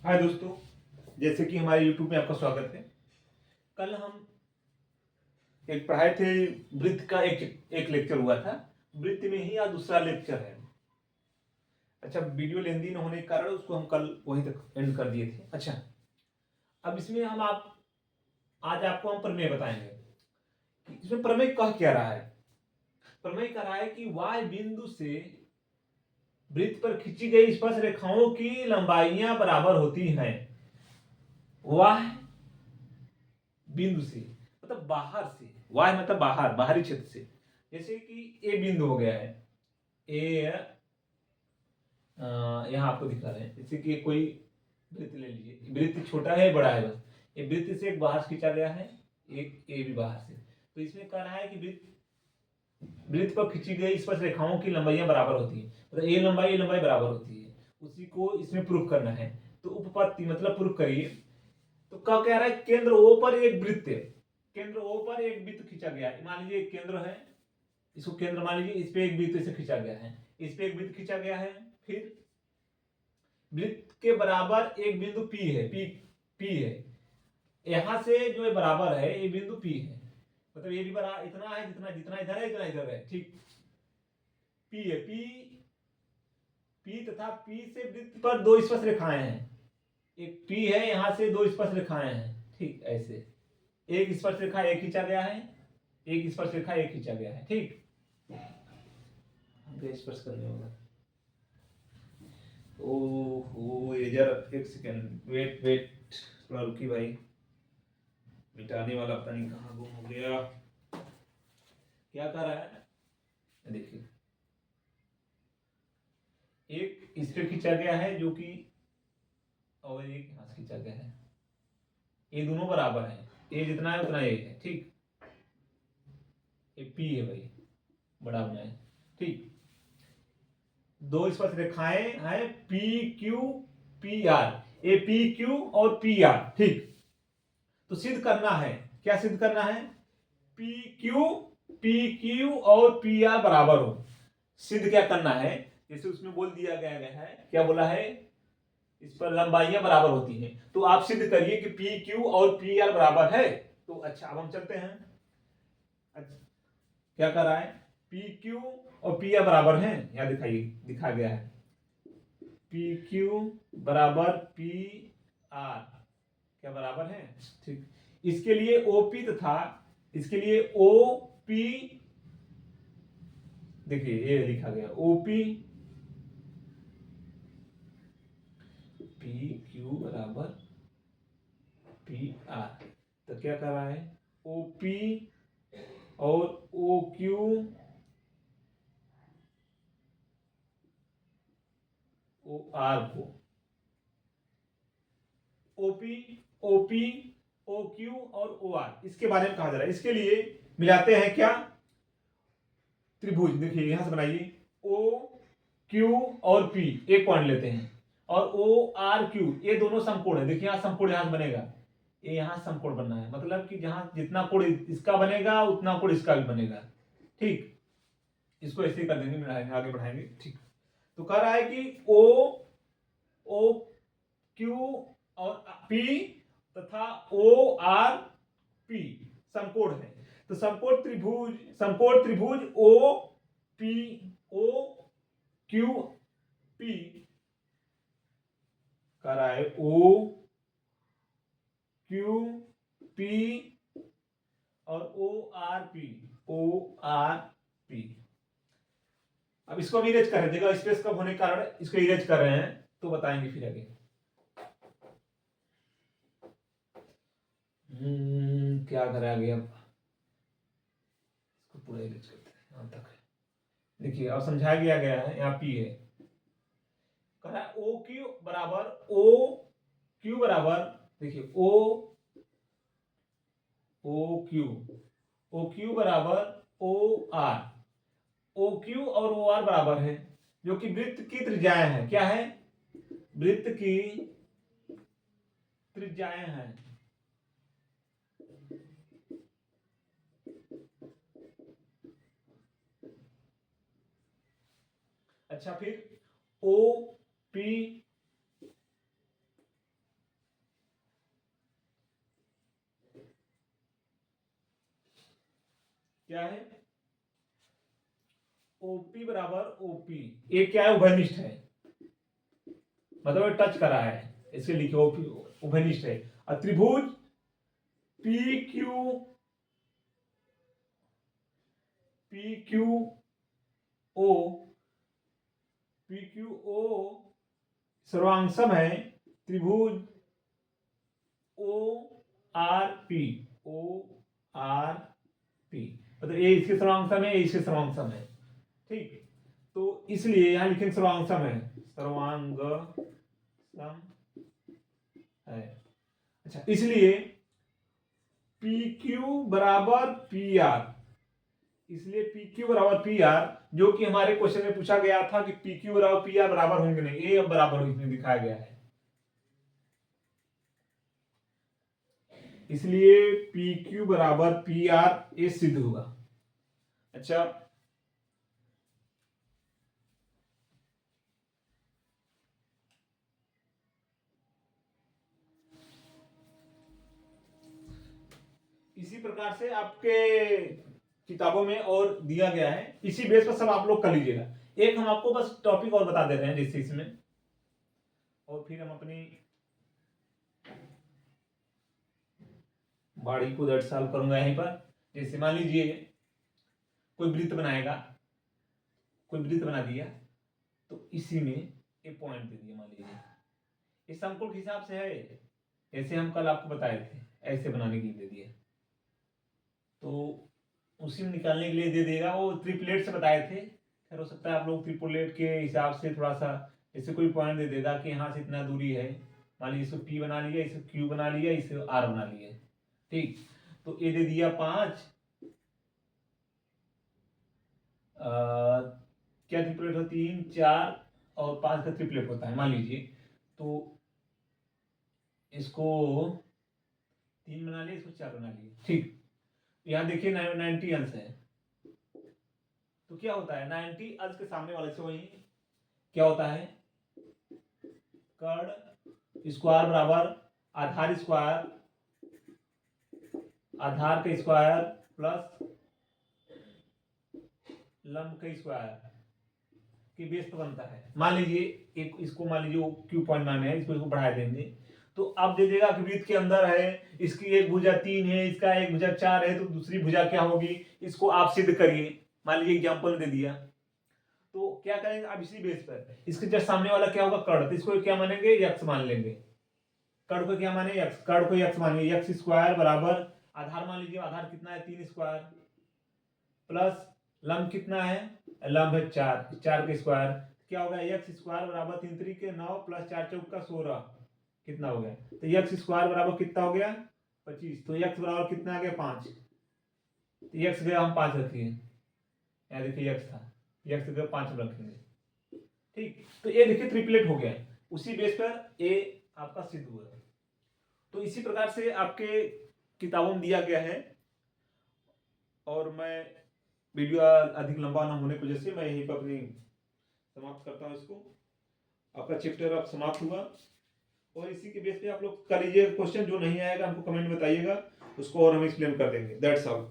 हाय दोस्तों, जैसे कि हमारे YouTube में आपका स्वागत है। कल हम एक पढ़ाए थे वृत्त का एक लेक्चर हुआ था। वृत्त में ही आज दूसरा लेक्चर है। अच्छा, वीडियो लेंदी न होने के कारण उसको हम कल वहीं तक एंड कर दिए थे। अच्छा, अब इसमें आज आपको हम प्रमेय बताएंगे कि इसमें प्रमेय कह क्या रहा है। प्रमेय कह रहा है कि y बिंदु से वृत्त पर खींची गई स्पर्श रेखाओं की लंबाइयां बराबर होती हैं। y बिंदु से मतलब बाहर से, y मतलब बाहर, बाहरी क्षेत्र से। जैसे कि ए बिंदु हो गया है, ए यहाँ आपको दिखा रहे हैं। जैसे कि कोई वृत्त ले लीजिए, वृत्त छोटा है बड़ा है, बस ये वृत्त से एक बाहर खींचा गया है, एक ए भी बाहर से। तो इसमें कह रहा है कि वृत्त पर खींची गई स्पर्श रेखाओं की लंबाइयां बराबर होती है, मतलब ए लंबाई बराबर होती है। उसी को इसमें प्रूफ करना है। तो उपपत्ति मतलब प्रूफ करिए। तो क्या कह रहा है, केंद्र ओ पर एक वृत्त है, केंद्र ओ पर एक वृत्त खींचा गया है। मान लीजिए एक केंद्र है, इसको केंद्र मान लीजिए, इस पे एक वृत्त से खींचा गया है, इस पे एक वृत्त खींचा गया है। फिर वृत्त के बराबर एक बिंदु पी है, पी है। यहां से जो है बराबर है, ये बिंदु पी है, मतलब ये भी बड़ा इतना है जितना जितना इधर है इतना इधर है। ठीक, पी है, पी तथा पी से वृत्त पर दो स्पर्श रेखाएं हैं। एक पी है, यहां से दो स्पर्श रेखाएं हैं। ठीक, ऐसे एक स्पर्श रेखा एक खींचा गया है, एक स्पर्श रेखा एक खींचा गया है। ठीक, हमको स्पर्श करने होगा। ओहो, ये जरा एक सेकेंड, वेट वेट, थोड़ा रुकी भाई। मिटाने वाला पता नहीं कहाँ गुम हो गया। क्या कर रहा है, देखिए एक इस पे खींचा गया है जो कि, और एक यहाँ से खींचा गया है। ये दोनों बराबर है, ये जितना है उतना ये है। ठीक, ये पी है भाई, बड़ा होना है। ठीक, दो स्पर्श रेखाएं हैं, P Q P R, A P Q और पी आर। ठीक, तो सिद्ध करना है, क्या सिद्ध करना है, पी क्यू और पी आर बराबर हो। सिद्ध क्या करना है, जैसे उसमें बोल दिया गया है, क्या बोला है, इस पर लंबाइयां बराबर होती हैं। तो आप सिद्ध करिए कि पी क्यू और पी आर बराबर है। तो अच्छा, अब हम चलते हैं। अच्छा, क्या कर रहा है, पी क्यू और पी आर बराबर है, यहां दिखाइए, दिखा गया है पी क्यू बराबर पी आर, क्या बराबर है। ठीक, इसके लिए ओपी तथा इसके लिए ओपी, देखिए ये लिखा गया ओपी, पी क्यू बराबर पी आर। तो क्या कर रहा है, ओपी और ओ क्यू, ओ आर को, ओपी ओपी ओ क्यू और ओ आर, इसके बारे में कहा जा रहा है। इसके लिए मिलाते हैं क्या, त्रिभुज। देखिए यहां से बनाइए, ओ क्यू और पी एक पॉइंट लेते हैं, और ओ आर क्यू ये दोनों समकोण है। देखिए यहां समकोण यहां से बनेगा, ये यहां समकोण बनना है, मतलब कि जहां जितना कोण इसका बनेगा उतना कोण इसका भी बनेगा। ठीक, इसको ऐसे ही कर देंगे, आगे बढ़ाएंगे। ठीक, तो कह रहा है कि ओ क्यू और पी तथा ओ आर पी समकोण है। तो समकोण त्रिभुज O P O Q P कह रहा है, ओ क्यू पी और ओ आर पी। अब इसको हम इरेज कर रहे हैं, जगह स्पेस कम होने के कारण इसको इरेज कर रहे हैं, तो बताएंगे फिर आगे। क्या करा गया, इसको पूरा इरेज करते हैं यहां तक। देखिए अब समझाया गया है, यहाँ पी है, कह रहा है ओ क्यू बराबर देखिए ओ क्यू बराबर ओ आर, ओ क्यू और ओ आर बराबर है, जो कि वृत्त की त्रिज्याएं हैं। क्या है, वृत्त की त्रिज्याएं हैं। अच्छा, फिर ओ पी क्या है, OP बराबर OP, ये क्या है, उभयनिष्ठ है, मतलब टच कर रहा है, इसके लिखे OP उभयनिष्ठ है। और त्रिभुज PQO सर्वांगसम है त्रिभुज ORP, मतलब ये इसके सर्वांगसम है, ये इसके सर्वांगसम है, ठीक। तो इसलिए यहां लिखेंगे सर्वांगसम है, सर्वांगसम है। अच्छा, इसलिए PQ बराबर PR, इसलिए PQ बराबर PR, जो कि हमारे क्वेश्चन में पूछा गया था कि PQ बराबर PR बराबर होंगे नहीं, ये अब बराबर इसमें दिखाया गया है, इसलिए PQ बराबर PR ये सिद्ध होगा। अच्छा, इसी प्रकार से आपके किताबों में और दिया गया है, इसी बेस पर सब आप लोग कर लीजिएगा। एक हम आपको बस टॉपिक और बता दे रहे हैं जैसे इसमें, और फिर हम अपनी बाड़ी को दर्द सॉल्व करूंगा यहीं पर। जैसे मान लीजिए कोई वृत्त बनाएगा, कोई वृत्त बना दिया, तो इसी में एक पॉइंट दे दिया, मान लीजिए इस समकोण के हिसाब से है, जैसे हम कल आपको बताए थे, ऐसे बनाने के लिए दे दिया, तो उसी में निकालने के लिए दे देगा। वो ट्रिपलेट से बताए थे, फिर हो सकता है आप लोग ट्रिपलेट के हिसाब से थोड़ा सा, जैसे कोई पॉइंट दे देगा कि यहाँ से इतना दूरी है, मान लीजिए इसको P बना लिया, इसको Q बना लिया, इसको R बना लिया, ठीक। तो ये दे दिया 5, क्या ट्रिपलेट हो, 3 4 और 5 का ट्रिपलेट होता है मान लीजिए। तो इसको 3 बना लिया, इसको 4 बना लिया, ठीक। यहाँ देखिए 90 अंश है, तो क्या होता है 90 अंश के सामने वाले से वही क्या होता है, कर्ण स्क्वायर बराबर आधार स्क्वायर, आधार का स्क्वायर प्लस लंब का स्क्वायर के बेस पर बनता है। मान लीजिए एक इसको मान लीजिए Q पॉइंट माने है, इसको बढ़ा देंगे, तो अब दे देगा कि वृत्त के अंदर है, इसकी एक भुजा 3 है, इसका एक भुजा 4 है, तो दूसरी भुजा क्या होगी, इसको आप सिद्ध करिए। मान लीजिए एग्जाम्पल दे दिया, तो क्या करेंगे आप इसी बेस पर, इसके जस्ट सामने वाला क्या होगा, कर्ण, तो इसको क्या मानेंगे, x मान लेंगे, कर्ण को क्या माने, x, कर्ण को x मानेंगे, x स्क्वायर बराबर आधार मान लीजिए, आधार कितना है 3 स्क्वायर, प्लस लंब कितना है, लंब है 4, 4 के स्क्वायर, क्या होगा x स्क्वायर बराबर 3 3 के 9 प्लस 4 4 का 16, कितना हो गया, तो x स्क्वायर बराबर कितना हो गया 25, तो x बराबर कितना आ गया 5, तो x गया हम 5 रखिए, यहाँ देखिए x था, x गया 5 रखेंगे, ठीक। तो ये देखिए ट्रिपलेट हो गया, उसी बेस पर ये आपका सिद्ध हुआ। तो इसी प्रकार से आपके किताबों में दिया गया है, और मैं वीडियो अधिक लंबा ना होने की वजह से मैं यहीं पर अपनी समाप्त करता हूँ इसको। आपका चैप्टर अब समाप्त हुआ, और इसी के बेस पे आप लोग कर लीजिए, क्वेश्चन जो नहीं आएगा हमको कमेंट में बताइएगा, उसको और हम एक्सप्लेन कर देंगे। That's all.